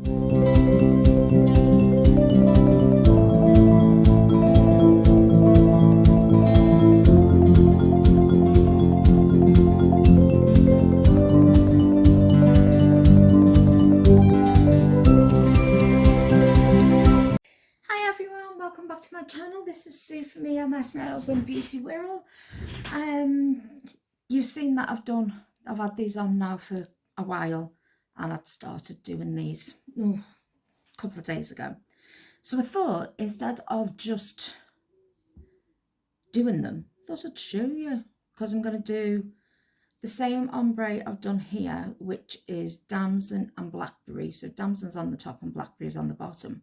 Welcome back to my channel. This is Sue from ems.nails and beauty wirral. You've seen that I've had these on now for a while, and I'd started doing these a couple of days ago. So I thought, instead of just doing them, I thought I'd show you, because I'm going to do the same ombre I've done here, which is damson and blackberry. So damson's on the top and blackberry's on the bottom.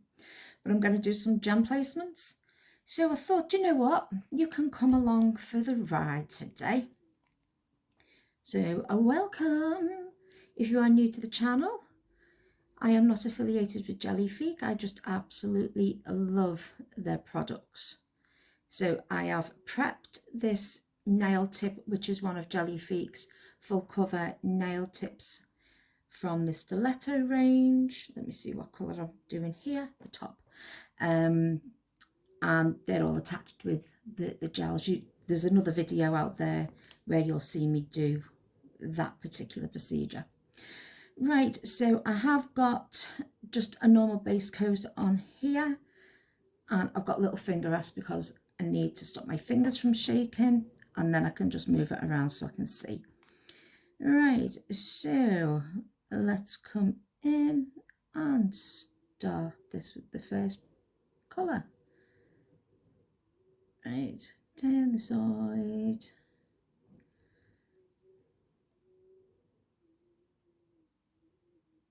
But I'm going to do some gem placements. So I thought, you know what, you can come along for the ride today. So welcome. If you are new to the channel, I am not affiliated with Gellifique. I just absolutely love their products. So I have prepped this nail tip, which is one of Gellifique's full cover nail tips from the stiletto range. Let me see what colour I'm doing here, the top. And they're all attached with the gels. There's another video out there where you'll see me do that particular procedure. Right, so I have got just a normal base coat on here, and I've got a little finger rest because I need to stop my fingers from shaking, and then I can just move it around so I can see. Right, so let's come in and start this with the first colour. Right, down the side.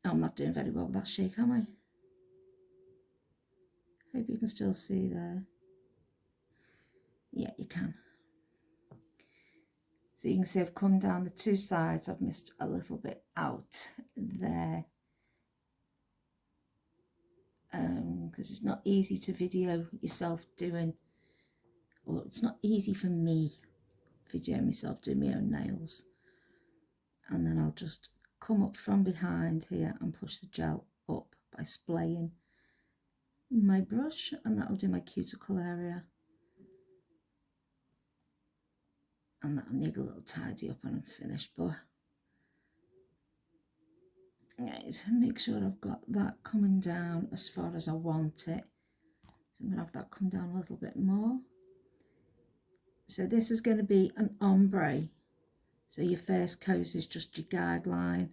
Oh, I'm not doing very well with that shake, am I? Hope you can still see there. Yeah, you can. So you can see I've come down the two sides. I've missed a little bit out there. Because it's not easy to video yourself doing, or it's not easy for me videoing myself doing my own nails. And then I'll just come up from behind here and push the gel up by splaying my brush, and that'll do my cuticle area. And that'll need a little tidy up when I'm finished, but right, make sure I've got that coming down as far as I want it. So I'm going to have that come down a little bit more. So this is going to be an ombre. So your first coat is just your guideline.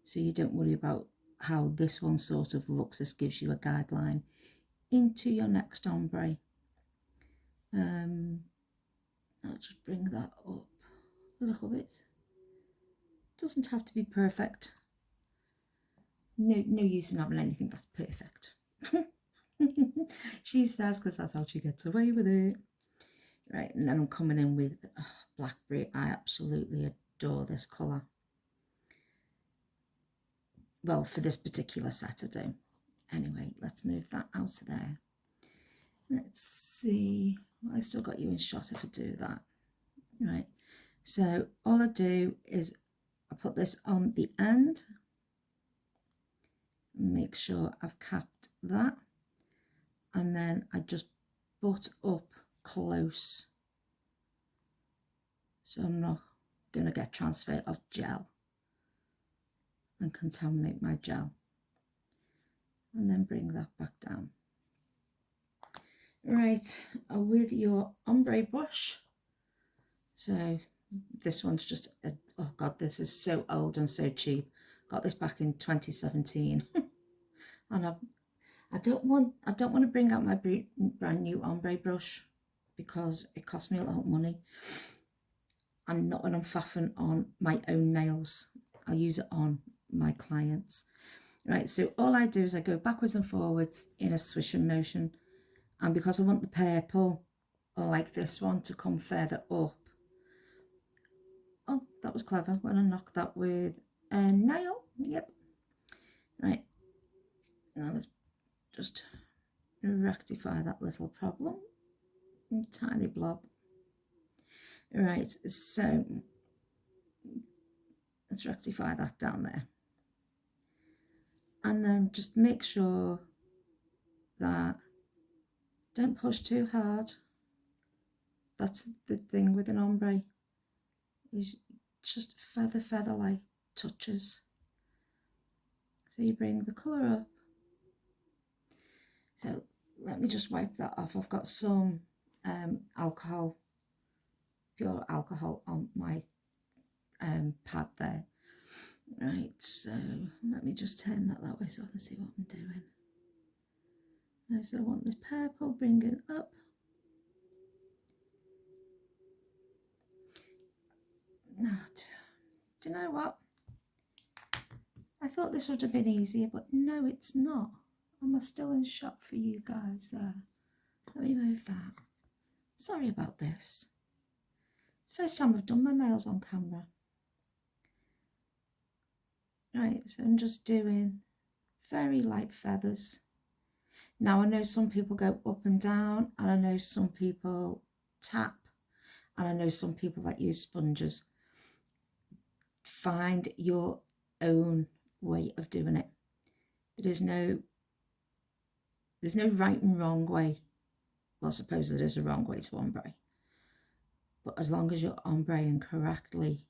So you don't worry about how this one sort of looks. This gives you a guideline into your next ombre. I'll just bring that up a little bit. Doesn't have to be perfect. No use in having anything that's perfect. She says, because that's how she gets away with it. Right, and then I'm coming in with blackberry. I absolutely adore this colour. Well, for this particular set I do. Anyway, let's move that out of there. Let's see. I still got you in shot if I do that. Right, so all I do is I put this on the end. Make sure I've capped that. And then I just butt up close. So I'm not going to get transfer of gel and contaminate my gel. And then bring that back down. Right, with your ombre brush. So this one's just, oh God, this is so old and so cheap. Got this back in 2017. And I don't want to bring out my brand new ombre brush because it cost me a lot of money. And not when I'm faffing on my own nails. I use it on my clients. Right, so all I do is I go backwards and forwards in a swishing motion. And because I want the purple, like this one, to come further up. Oh, that was clever when I knocked that with a nail. Yep. Right. Now let's just rectify that little problem. A tiny blob. Right, so let's rectify that down there. And then just make sure that, don't push too hard. That's the thing with an ombre, is just feather like touches. So you bring the colour up. So let me just wipe that off. I've got some alcohol, pure alcohol on my pad there. Right, so let me just turn that way so I can see what I'm doing. Right, so I want this purple bringing up. Now, do you know what? I thought this would have been easier, but no, it's not. Am I still in shot for you guys there? Let me move that. Sorry about this. First time I've done my nails on camera. Right, so I'm just doing very light feathers. Now I know some people go up and down, and I know some people tap, and I know some people that use sponges. Find your own way of doing it. There's no right and wrong way. Well, I suppose there is a wrong way to ombre, but as long as you're ombreing correctly,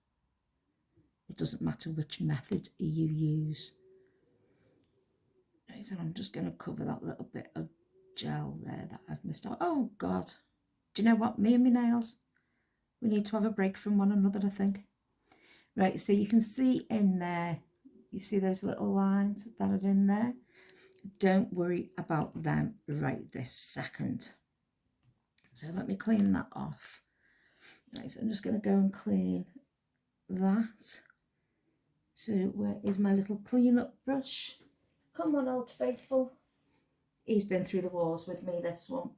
it doesn't matter which method you use. Right, so I'm just going to cover that little bit of gel there that I've missed out. Oh God, do you know what? Me and my nails, we need to have a break from one another, I think. Right, so you can see in there, you see those little lines that are in there? Don't worry about them right this second. So let me clean that off. Right, so I'm just going to go and clean that. So where is my little clean-up brush? Come on, Old Faithful. He's been through the wars with me, this one.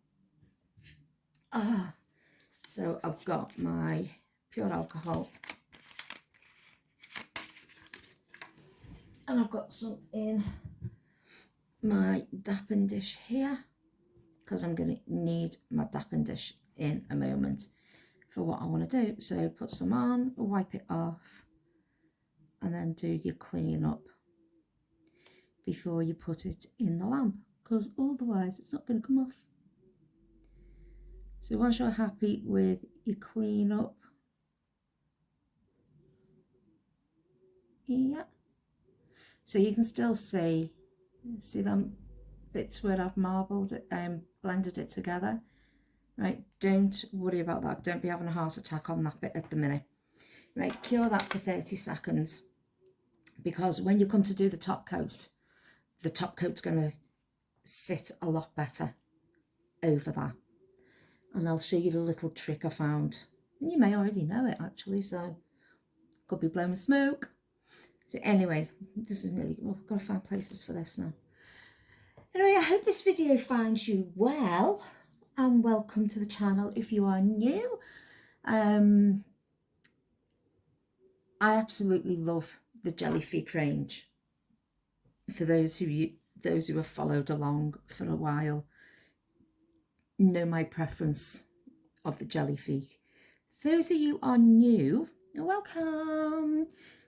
So I've got my pure alcohol. And I've got some in my dapping dish here, because I'm going to need my dapping dish in a moment for what I want to do. So put some on, wipe it off, and then do your clean up before you put it in the lamp, because otherwise it's not going to come off. So once you're happy with your clean up, yeah, so you can still see them bits where I've marbled it, blended it together. Right, don't worry about that. Don't be having a heart attack on that bit at the minute. Right, cure that for 30 seconds, because when you come to do the top coat's going to sit a lot better over that. And I'll show you the little trick I found. And you may already know it actually, so could be blowing smoke. So anyway, this is nearly, well, I've got to find places for this now. Anyway, I hope this video finds you well, and welcome to the channel if you are new. I absolutely love the Gellifique range. For those who have followed along for a while, know my preference of the Gellifique. Those of you are new, welcome.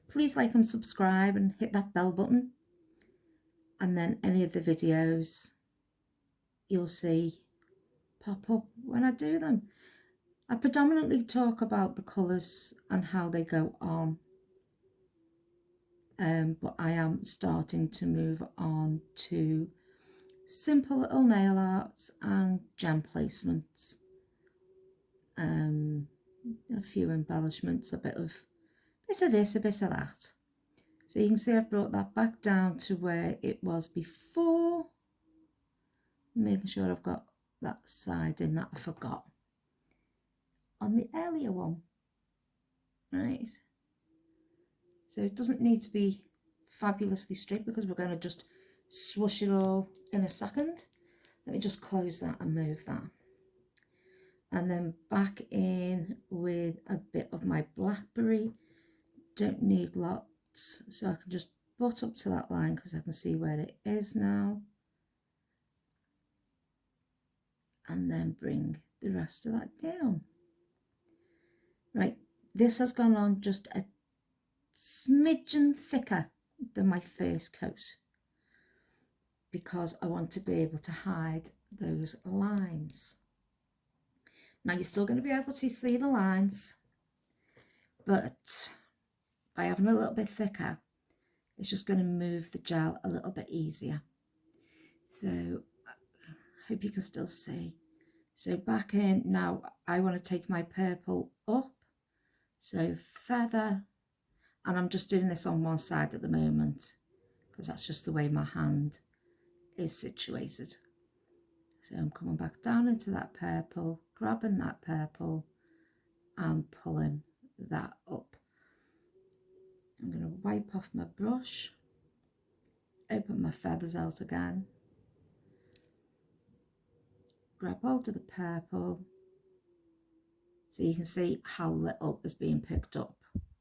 Please like and subscribe and hit that bell button, and then any of the videos you'll see pop up when I do them. I predominantly talk about the colours and how they go on, but I am starting to move on to simple little nail arts and gem placements, a few embellishments, a bit of this, a bit of that. So you can see I've brought that back down to where it was before, making sure I've got that side in that I forgot on the earlier one. Right, so it doesn't need to be fabulously straight, because we're going to just swoosh it all in a second. Let me just close that and move that, and then back in with a bit of my Blackberry. Don't need lots, so I can just butt up to that line because I can see where it is now, and then bring the rest of that down. Right, this has gone on just a smidgen thicker than my first coat. because I want to be able to hide those lines. Now you're still going to be able to see the lines, but by having a little bit thicker, it's just going to move the gel a little bit easier. So I hope you can still see. So back in, now I want to take my purple up, so feather, and I'm just doing this on one side at the moment because that's just the way my hand is situated. So I'm coming back down into that purple, grabbing that purple and pulling that up. I'm going to wipe off my brush, open my feathers out again, grab hold of the purple, so you can see how little is being picked up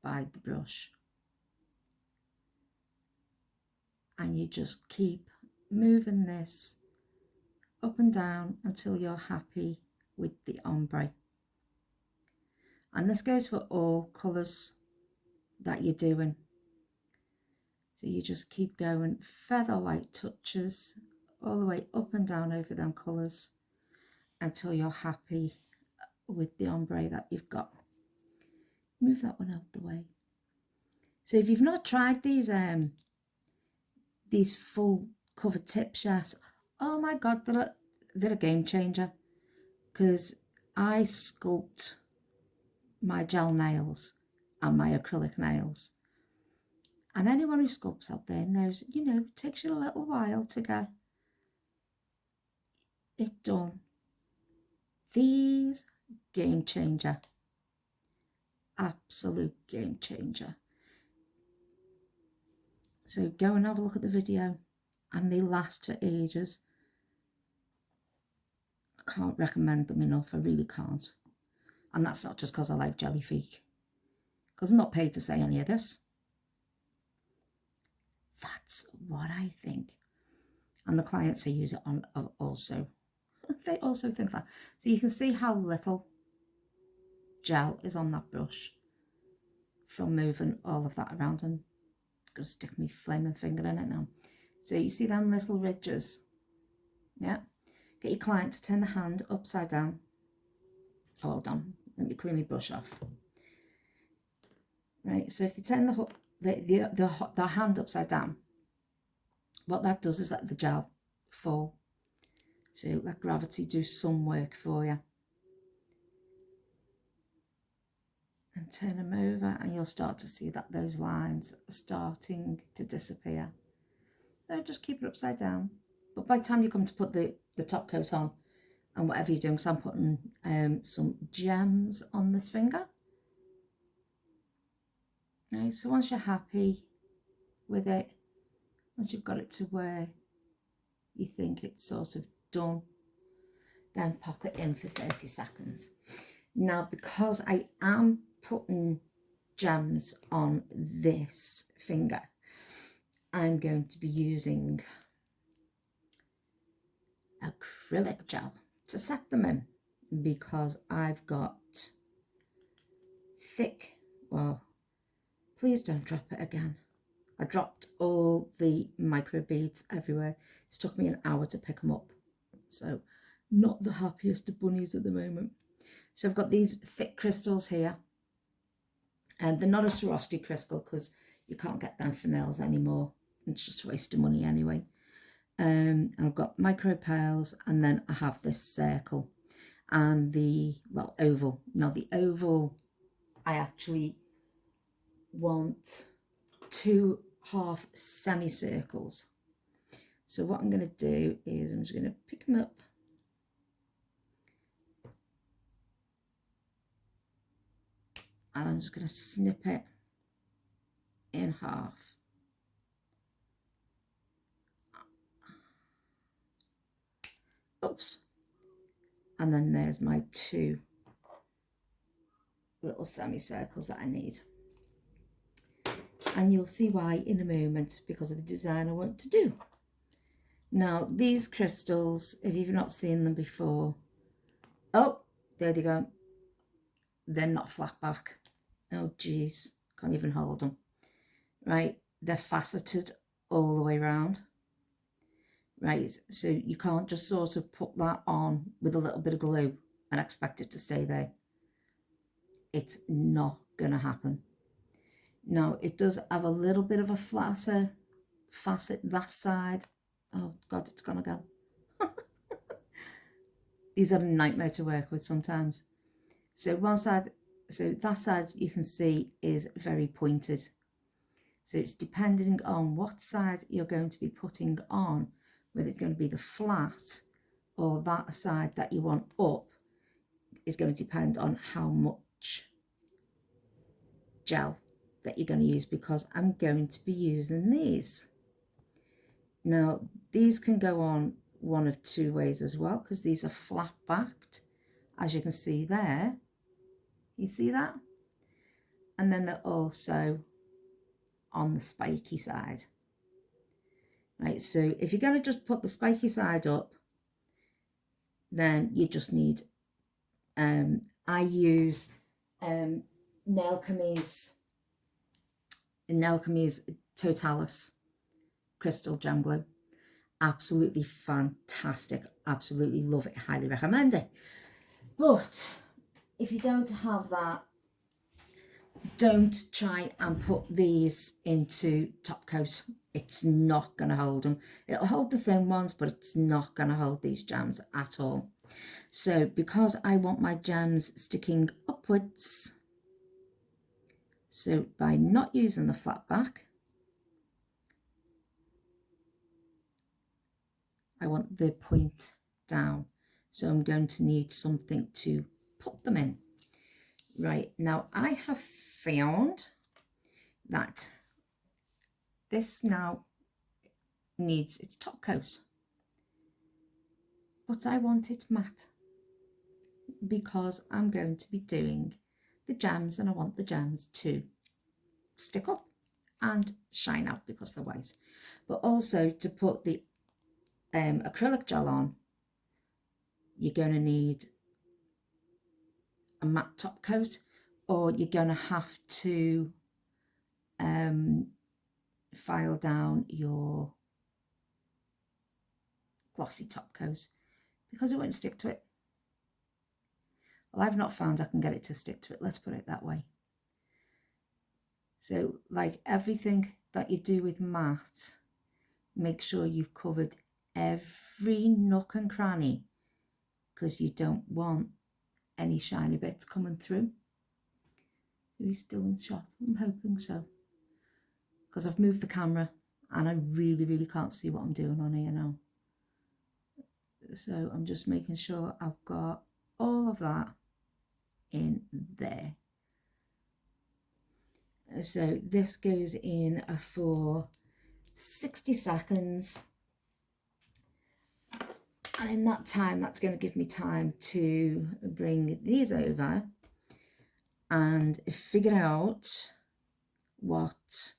by the brush. And you just keep moving this up and down until you're happy with the ombre. And this goes for all colours that you're doing. So you just keep going, feather-like touches all the way up and down over them colours until you're happy with the ombre that you've got. Move that one out the way. So if you've not tried these full cover tips yet, oh my god, they're a game changer, because I sculpt my gel nails and my acrylic nails, and anyone who sculpts out there knows, you know, it takes you a little while to get it done. These, game changer, absolute game changer. So go and have a look at the video, and they last for ages. I can't recommend them enough, I really can't. And that's not just because I like Gellifique, because I'm not paid to say any of this. That's what I think. And the clients I use it on also, they also think that. So you can see how little gel is on that brush from moving all of that around. And I'm going to stick my flaming finger in it now. So you see them little ridges? Yeah. Get your client to turn the hand upside down. Oh, hold on. Let me clean my brush off. Right, so if you turn the hand upside down, what that does is let the gel fall. So let gravity do some work for you. And turn them over, and you'll start to see that those lines are starting to disappear. So just keep it upside down. But by the time you come to put the top coat on, and whatever you're doing, because I'm putting some gems on this finger. Right, so once you're happy with it, once you've got it to where you think it's sort of done, then pop it in for 30 seconds. Now, because I am putting gems on this finger, I'm going to be using acrylic gel to set them in, because I've got thick, well, please don't drop it again. I dropped all the micro beads everywhere. It took me an hour to pick them up. So not the happiest of bunnies at the moment. So I've got these thick crystals here. And they're not a Swarovski crystal because you can't get them for nails anymore. It's just a waste of money anyway. And I've got micro pearls, and then I have this circle and the, well, oval. Now the oval, I actually want 2 half semicircles. So what I'm going to do is I'm just going to pick them up and I'm just going to snip it in half. Oops. And then there's my 2 little semicircles that I need. And you'll see why in a moment, because of the design I want to do. Now, these crystals, if you've not seen them before, oh, there they go. They're not flat back. Oh, geez, can't even hold them. Right, they're faceted all the way around. right? So you can't just sort of put that on with a little bit of glue and expect it to stay there. It's not gonna happen. Now, it does have a little bit of a flatter facet that side. Oh God, it's gonna go. These are a nightmare to work with sometimes. So one side, so that side you can see is very pointed. So it's depending on what side you're going to be putting on, whether it's going to be the flat or that side that you want up, is going to depend on how much gel that you're going to use, because I'm going to be using these. Now, these can go on one of two ways as well, because these are flat backed, as you can see there. You see that? And then they're also on the spiky side. Right, so if you're going to just put the spiky side up, then you just need, I use Nail Chemise Totalis Crystal Gem Glue. Absolutely fantastic, absolutely love it, highly recommend it. But if you don't have that, don't try and put these into top coat. It's not going to hold them. It'll hold the thin ones, but it's not going to hold these gems at all. So because I want my gems sticking upwards, so by not using the flat back, I want the point down. So I'm going to need something to put them in. Right, now I have found that this now needs its top coat, but I want it matte because I'm going to be doing the gems and I want the gems to stick up and shine out because they're white. But also to put the acrylic gel on, you're going to need a matte top coat, or you're going to have to file down your glossy top coat because it won't stick to it. Well, I've not found I can get it to stick to it, let's put it that way. So like everything that you do with matte, make sure you've covered every nook and cranny, because you don't want any shiny bits coming through. So he's still in shot? I'm hoping so, because I've moved the camera and I really can't see what I'm doing on here now. So I'm just making sure I've got all of that in there. So this goes in for 60 seconds. And in that time, that's going to give me time to bring these over and figure out what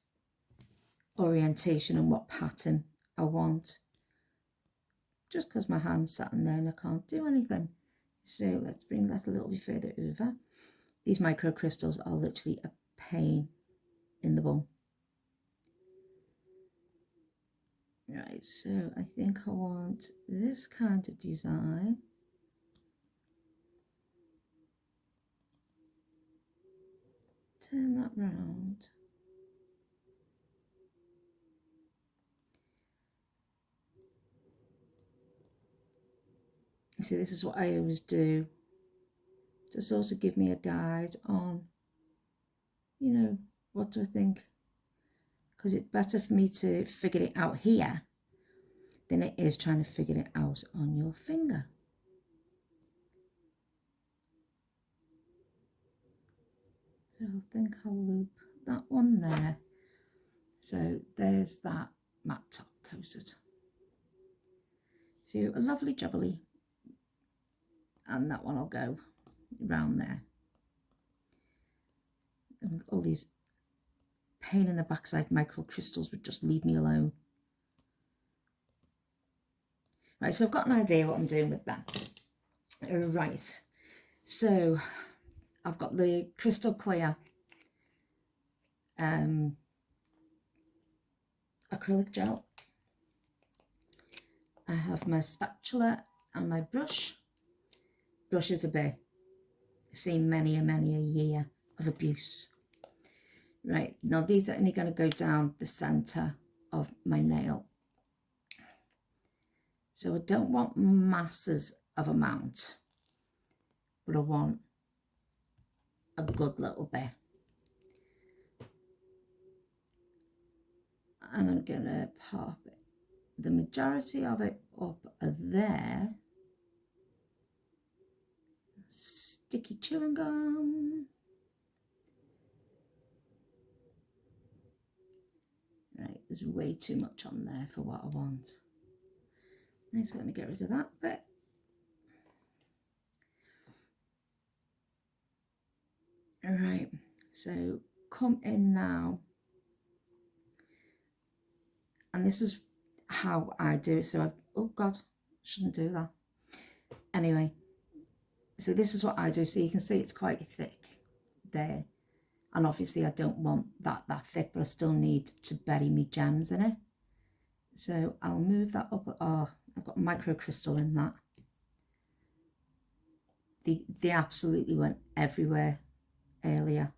orientation and what pattern I want. Just because my hand's sat in there and I can't do anything. So let's bring that a little bit further over. These micro crystals are literally a pain in the bum. Right, so I think I want this kind of design. Turn that round. You see, this is what I always do to sort of give me a guide on, you know, what do I think? Because it's better for me to figure it out here than it is trying to figure it out on your finger. So I think I'll loop that one there. So there's that matte top coated. So a lovely jubbly. And that one will go around there. And all these pain in the backside micro crystals would just leave me alone. Right, so I've got an idea what I'm doing with that. Right, so I've got the crystal clear acrylic gel, have my spatula and my brush. Brush is a bit. Seen many a year of abuse. Right, now these are only going to go down the centre of my nail. So I don't want masses of amount, but I want a good little bit. And I'm going to pop the majority of it up there. Sticky chewing gum. Right, there's way too much on there for what I want. Right, so let me get rid of that bit. All right, so come in now. And this is how I do it. So oh God, shouldn't do that. Anyway, so this is what I do. So you can see it's quite thick there. And obviously I don't want that thick, but I still need to bury me gems in it. So I'll move that up. Oh, I've got microcrystal in that. They absolutely went everywhere earlier.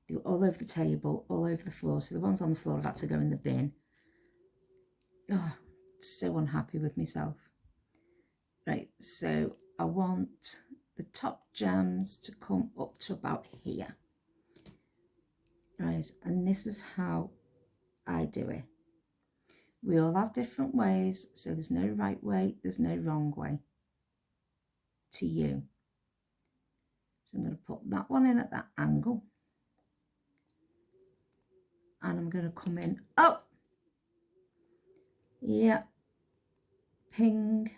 They were all over the table, all over the floor. So the ones on the floor have had to go in the bin. Oh, so unhappy with myself. Right, so I want the top gems to come up to about here. Right, and this is how I do it. We all have different ways, so there's no right way, there's no wrong way to you. So I'm going to put that one in at that angle. And I'm going to come in, oh, yeah, ping.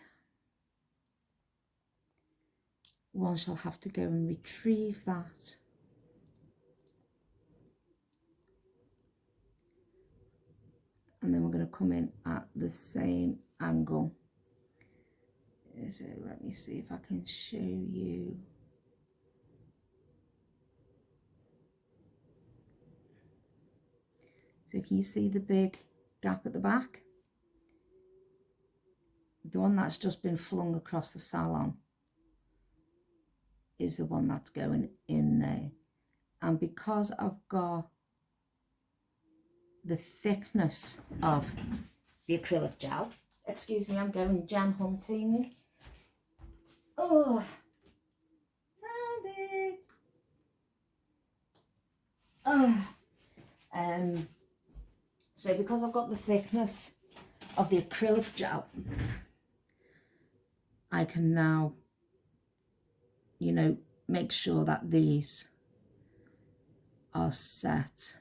One shall have to go and retrieve that. And then we're going to come in at the same angle. So let me see if I can show you. So can you see the big gap at the back? The one that's just been flung across the salon is the one that's going in there. And because I've got the thickness of the acrylic gel, excuse me, I'm going gem hunting. Oh, found it. Oh, so because I've got the thickness of the acrylic gel, I can now, you know, make sure that these are set.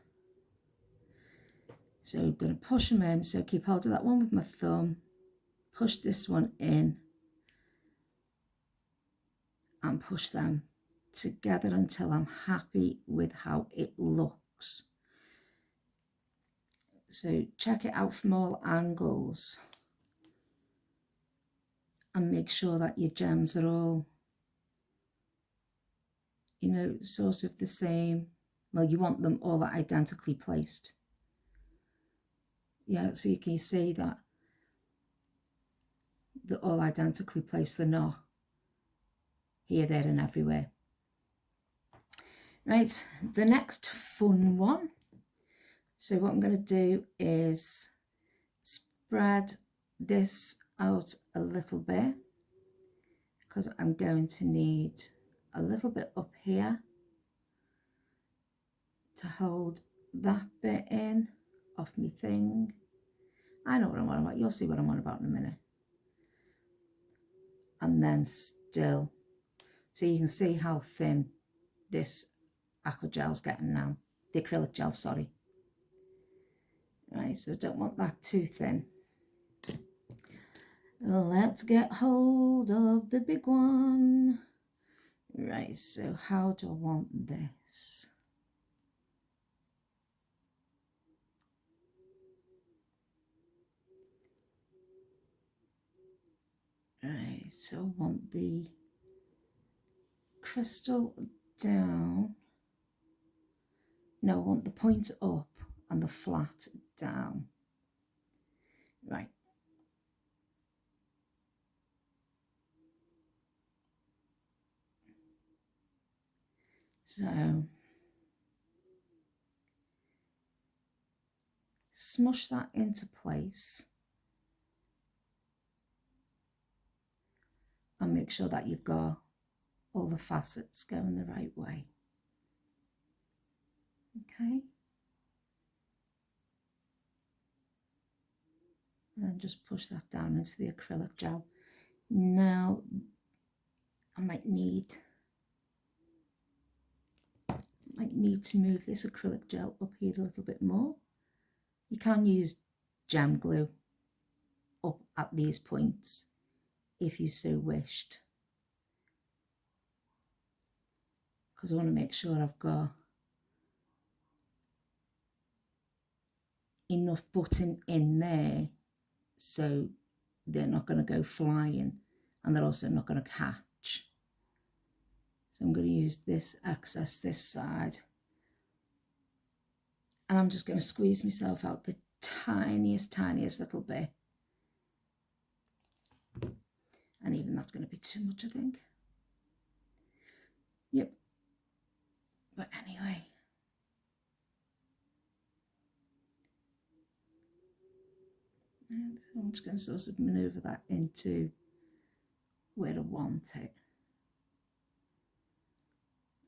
So I'm going to push them in. So keep hold of that one with my thumb, push this one in, and push them together until I'm happy with how it looks. So check it out from all angles and make sure that your gems are all, you know, sort of the same. Well, you want them all identically placed. Yeah, so you can see that they're all identically placed. They're not here, there and everywhere. Right, the next fun one. So what I'm going to do is spread this out a little bit because I'm going to need a little bit up here to hold that bit in off me thing. I know what I'm on about. You'll see what I'm on about in a minute. And then still, so you can see how thin this aqua gel's getting now. The acrylic gel, sorry. Right, so I don't want that too thin. Let's get hold of the big one. Right, so how do I want this? Right, so I want the crystal down. No, I want the point up and the flat down. Right. So smush that into place and make sure that you've got all the facets going the right way. Okay. And then just push that down into the acrylic gel. Now I might need to move this acrylic gel up here a little bit more. You can use jam glue up at these points if you so wished, because I want to make sure I've got enough button in there so they're not going to go flying and they're also not going to catch. So I'm going to use this excess this side, and I'm just going to squeeze myself out the tiniest little bit, and even that's going to be too much, I think. Yep. But anyway, and so I'm just going to sort of maneuver that into where I want it.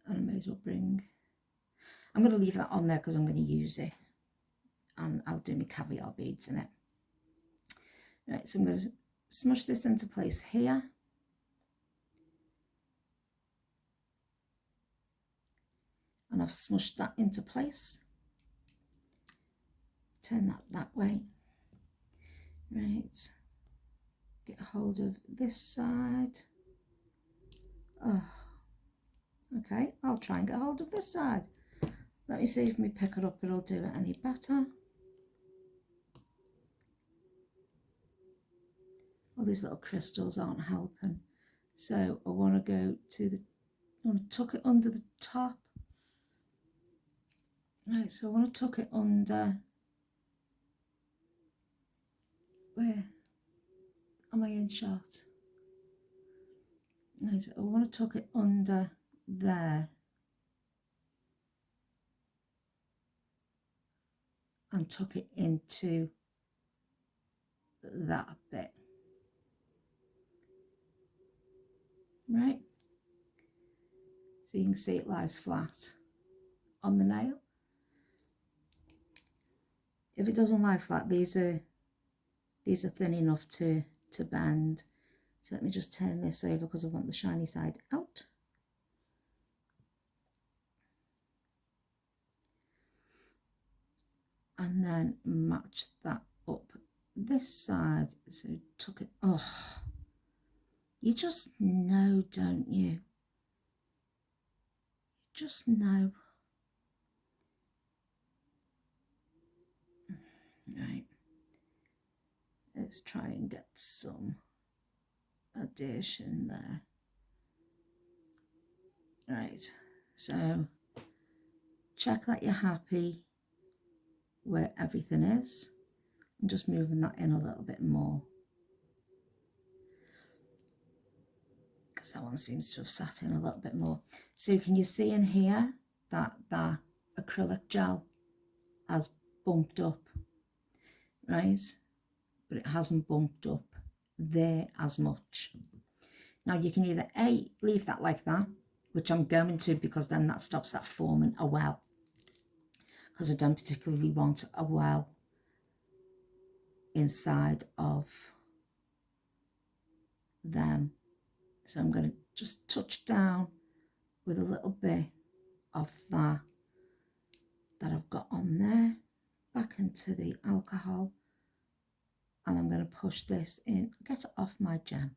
And I may as well I'm going to leave that on there because I'm going to use it, and I'll do my caviar beads in it. Right, so I'm going to smush this into place here. And I've smushed that into place. Turn that way. Right, get a hold of this side. Oh, okay, I'll try and get a hold of this side. Let me see if me pick it up it'll do it any better. All these little crystals aren't helping. So I want to go to I want to tuck it under the top. Right, so I want to tuck it under. Where am I in shot? Right, so I want to tuck it under there. And tuck it into that bit. Right, so you can see it lies flat on the nail. If it doesn't lie flat, these are thin enough to bend. So let me just turn this over because I want the shiny side out. And then match that up this side. So tuck it. Oh, you just know, don't you? You just know. Right. Let's try and get some addition there. Right. So check that you're happy where everything is. I'm just moving that in a little bit more, because that one seems to have sat in a little bit more. So can you see in here that the acrylic gel has bumped up, right? But it hasn't bumped up there as much. Now you can either A, leave that like that, which I'm going to, because then that stops that forming a well, because I don't particularly want a well inside of them. So I'm going to just touch down with a little bit of that I've got on there, back into the alcohol, and I'm going to push this in, get it off my gem.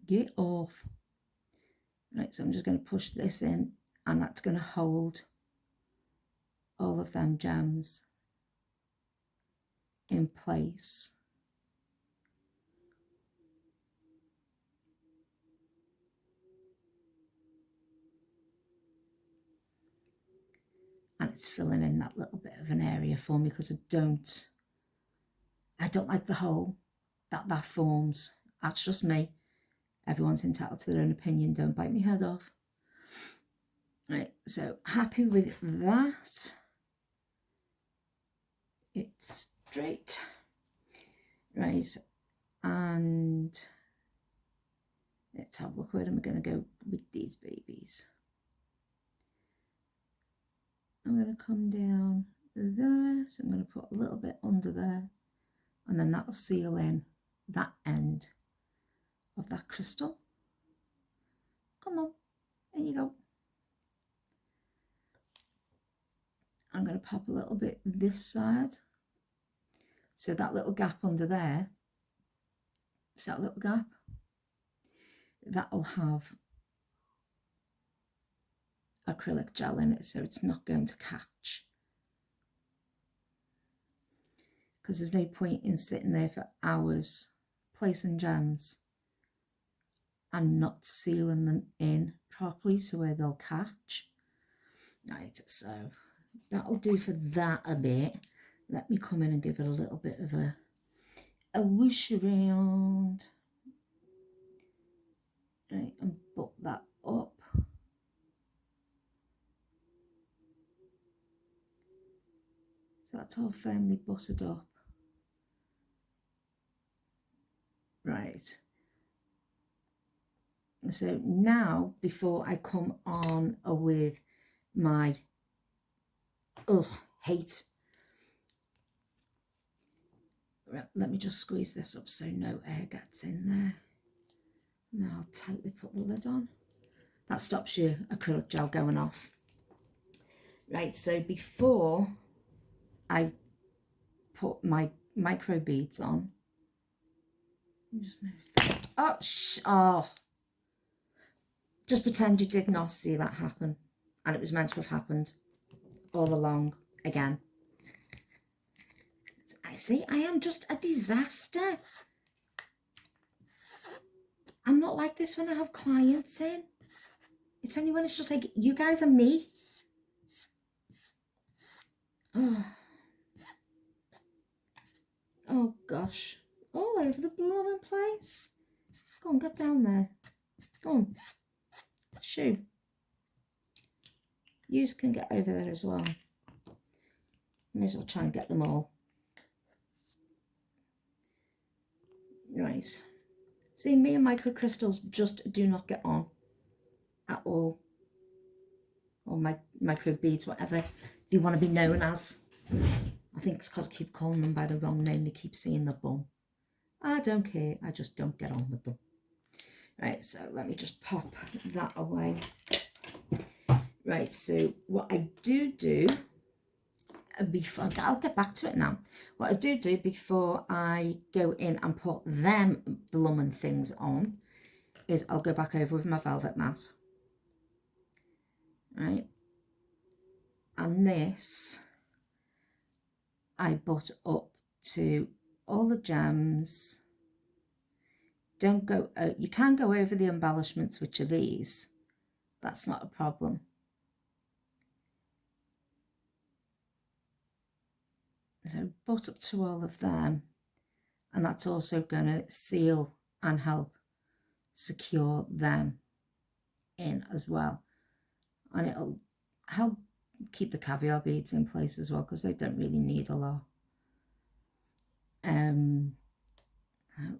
Get off. Right, so I'm just going to push this in, and that's going to hold all of them gems in place. And it's filling in that little bit of an area for me, because I don't like the hole. that forms. That's just me. Everyone's entitled to their own opinion. Don't bite me head off. Right, so happy with that. It's straight. Right, and let's have a look. Where am I going to go with these babies? I'm going to come down there, so I'm going to put a little bit under there, and then that'll seal in that end of that crystal. Come on, there you go. I'm going to pop a little bit this side, so that little gap under there, see that little gap? That'll have acrylic gel in it, so it's not going to catch. Because there's no point in sitting there for hours placing gems and not sealing them in properly so where they'll catch. Right, so that'll do for that a bit. Let me come in and give it a little bit of a whoosh around. Right, and butt that up. So that's all firmly buttered up. Right. So now, before I come on with my, hate. Right, let me just squeeze this up so no air gets in there. Now I'll tightly put the lid on. That stops your acrylic gel going off. Right, so before I put my micro beads on, just move that. Just pretend you did not see that happen, and it was meant to have happened all along again. I see, I am just a disaster. I'm not like this when I have clients in. It's only when it's just like you guys and me. Oh gosh, all over the blooming place. Go on, get down there. Go on. Shoo. Yous can get over there as well. May as well try and get them all. Right. See, me and microcrystals just do not get on at all. Or my micro beads, whatever they want to be known as. I think it's because I keep calling them by the wrong name. They keep seeing the bum. I don't care. I just don't get on with them. Right, so let me just pop that away. Right, so what I do before, I'll get back to it now. What I do before I go in and put them blooming things on is I'll go back over with my velvet mat. Right, and this I butt up to all the gems. Don't go, you can go over the embellishments, which are these. That's not a problem. So butt up to all of them, and that's also going to seal and help secure them in as well, and it'll help keep the caviar beads in place as well, because they don't really need a lot.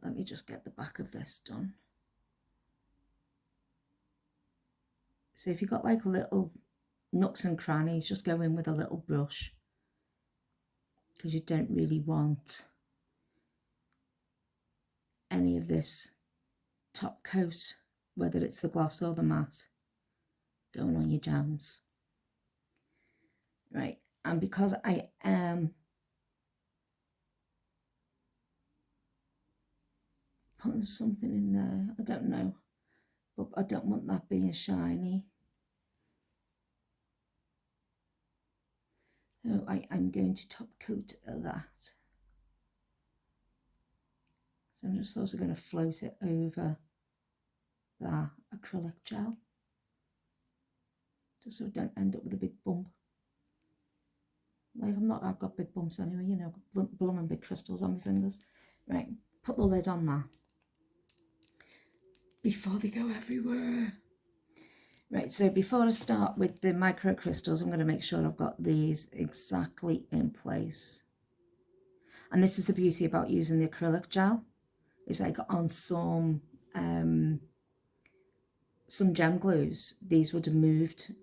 Let me just get the back of this done. So if you've got like little nooks and crannies, just go in with a little brush, because you don't really want any of this top coat, whether it's the gloss or the matte, going on your gems. Right, and because I am putting something in there, I don't know, but I don't want that being shiny. So I'm going to top coat that. So I'm just also going to float it over that acrylic gel, just so I don't end up with a big bump. Like I've got big bumps anyway, you know, blooming big crystals on my fingers. Right, put the lid on that before they go everywhere. Right, so before I start with the microcrystals, I'm going to make sure I've got these exactly in place. And this is the beauty about using the acrylic gel. It's like on some gem glues, these would have moved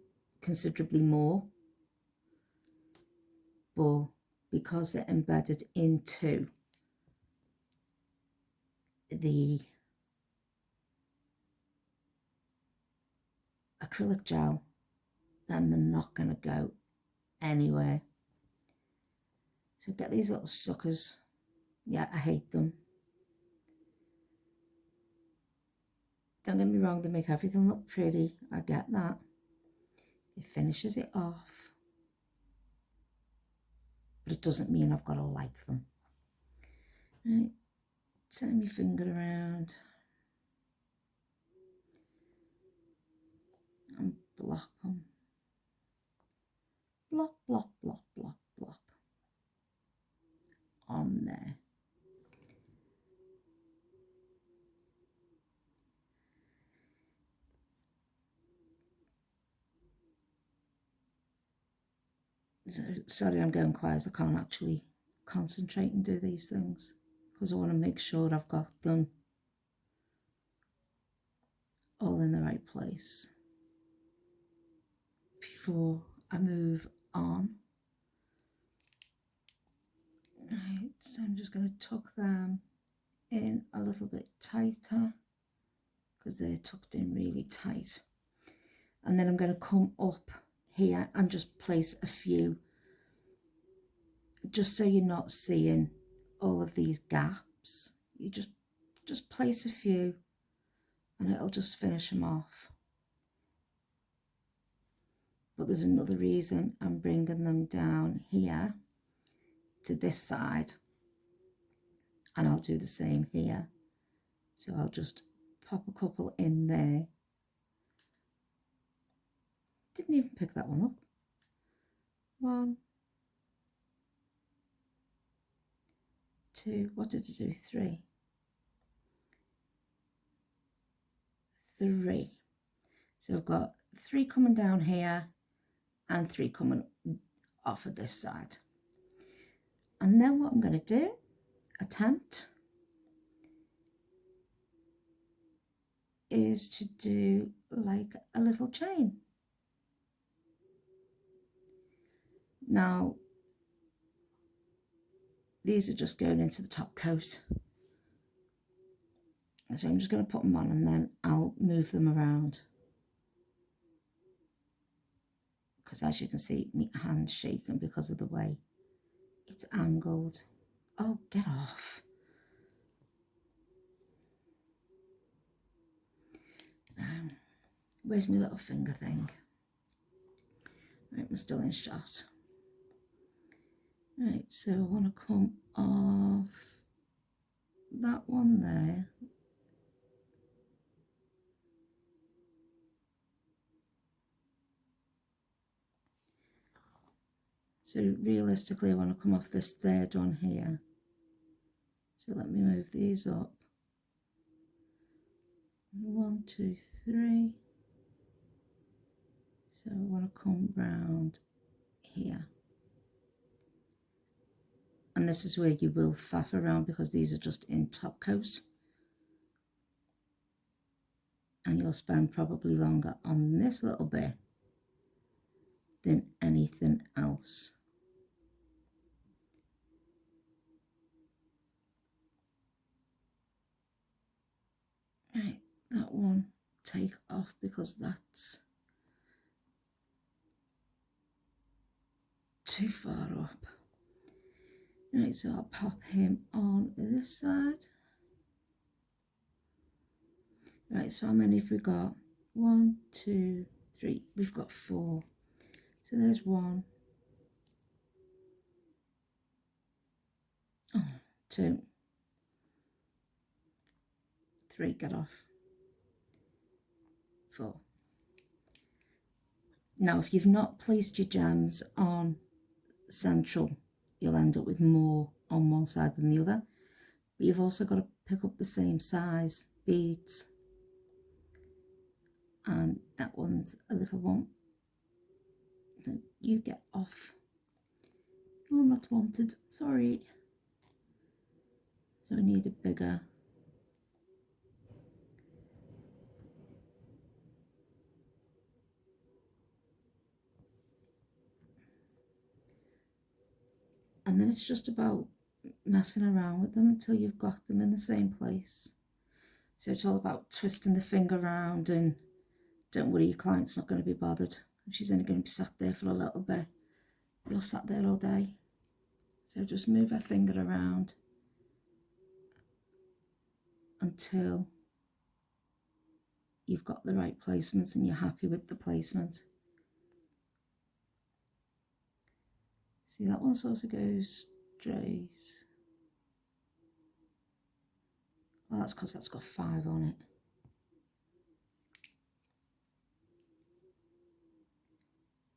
considerably more. But because they're embedded into the acrylic gel, then they're not going to go anywhere. So get these little suckers. Yeah, I hate them. Don't get me wrong, they make everything look pretty. I get that. It finishes it off. But it doesn't mean I've got to like them. Right, turn my finger around. And blop them. Blop, blop, blop, blop, blop. On there. So, sorry, I'm going quiet. I can't actually concentrate and do these things because I want to make sure I've got them all in the right place before I move on. Right, so I'm just going to tuck them in a little bit tighter because they're tucked in really tight. And then I'm going to come up here and just place a few, just so you're not seeing all of these gaps. You just place a few and it'll just finish them off. But there's another reason I'm bringing them down here to this side, and I'll do the same here. So I'll just pop a couple in there. Didn't even pick that one up. 1, 2, what did I do? 3. 3. So I've got 3 coming down here and 3 coming off of this side. And then what I'm going to do, attempt, is to do like a little chain. Now, these are just going into the top coat. So I'm just going to put them on and then I'll move them around. Because as you can see, my hand's shaking because of the way it's angled. Oh, get off. Where's my little finger thing? Right, I'm still in shot. Right, so I want to come off that one there. So realistically, I want to come off this third one here. So let me move these up. 1, 2, 3. So I want to come round here. And this is where you will faff around because these are just in top coat. And you'll spend probably longer on this little bit than anything else. Right, that one take off because that's too far up. Right, so I'll pop him on this side. Right, so how many have we got? 1, 2, 3. We've got 4. So there's 1. 2. 3, get off. 4. Now, if you've not placed your gems on central, you'll end up with more on one side than the other but you've also got to pick up the same size beads. And that one's a little one. You get off. You're not wanted, sorry. So we need a bigger. And then it's just about messing around with them until you've got them in the same place. So it's all about twisting the finger around, and don't worry, your client's not going to be bothered. She's only going to be sat there for a little bit. You're sat there all day. So just move her finger around until you've got the right placements and you're happy with the placement. See, that one sort of goes straight. Well, that's because that's got 5 on it.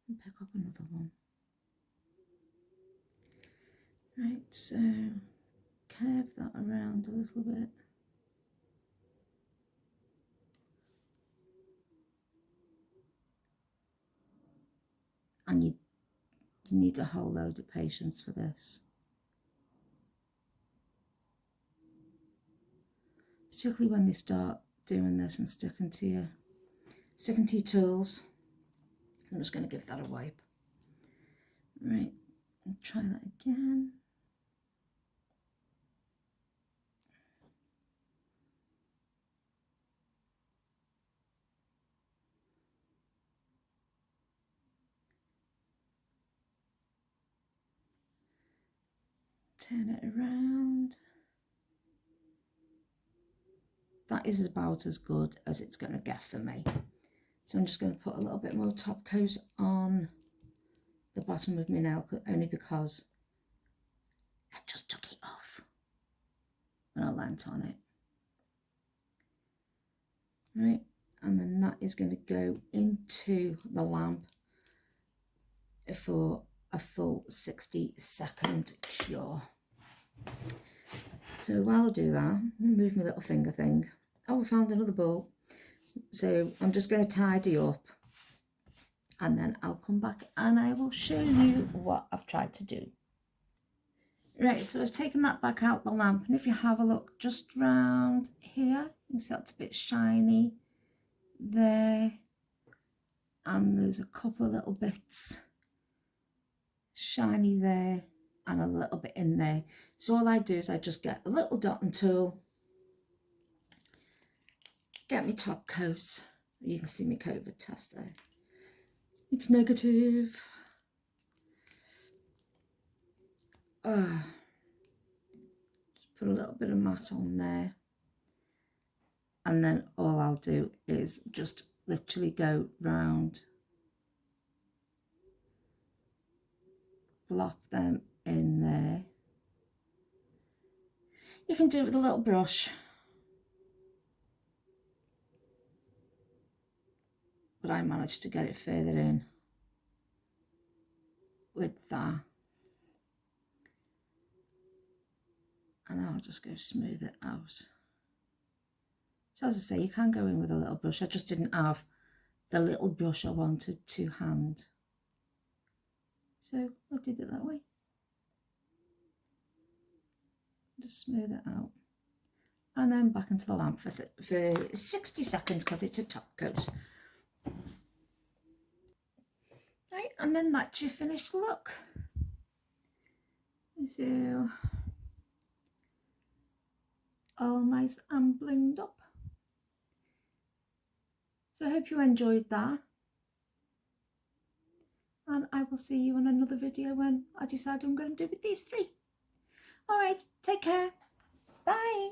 And pick up another one. Right, so curve that around a little bit. And you need a whole load of patience for this. Particularly when they start doing this and sticking to your tools. I'm just going to give that a wipe. Right, and try that again. Turn it around. That is about as good as it's going to get for me. So I'm just going to put a little bit more top coat on the bottom of my nail, only because I just took it off when I leant on it. Right, and then that is going to go into the lamp for a full 60-second cure. So while I do that, move my little finger thing. Oh, I found another ball. So I'm just going to tidy up, and then I'll come back and I will show you what I've tried to do. Right, so I've taken that back out the lamp, and if you have a look just round here, you can see that's a bit shiny there, and there's a couple of little bits shiny there and a little bit in there. So all I do is I just get a little dotting tool, get my top coat. You can see my COVID test there. It's negative. Just put a little bit of matte on there. And then all I'll do is just literally go round, blop them in there. You can do it with a little brush, but I managed to get it further in with that. And then I'll just go smooth it out. So as I say, you can go in with a little brush. I just didn't have the little brush I wanted to hand. So I did it that way. Just smooth it out. And then back into the lamp for 60 seconds because it's a top coat. Right, and then that's your finished look. So, all nice and blinged up. So I hope you enjoyed that. And I will see you in another video when I decide I'm going to do with these 3. All right, take care. Bye.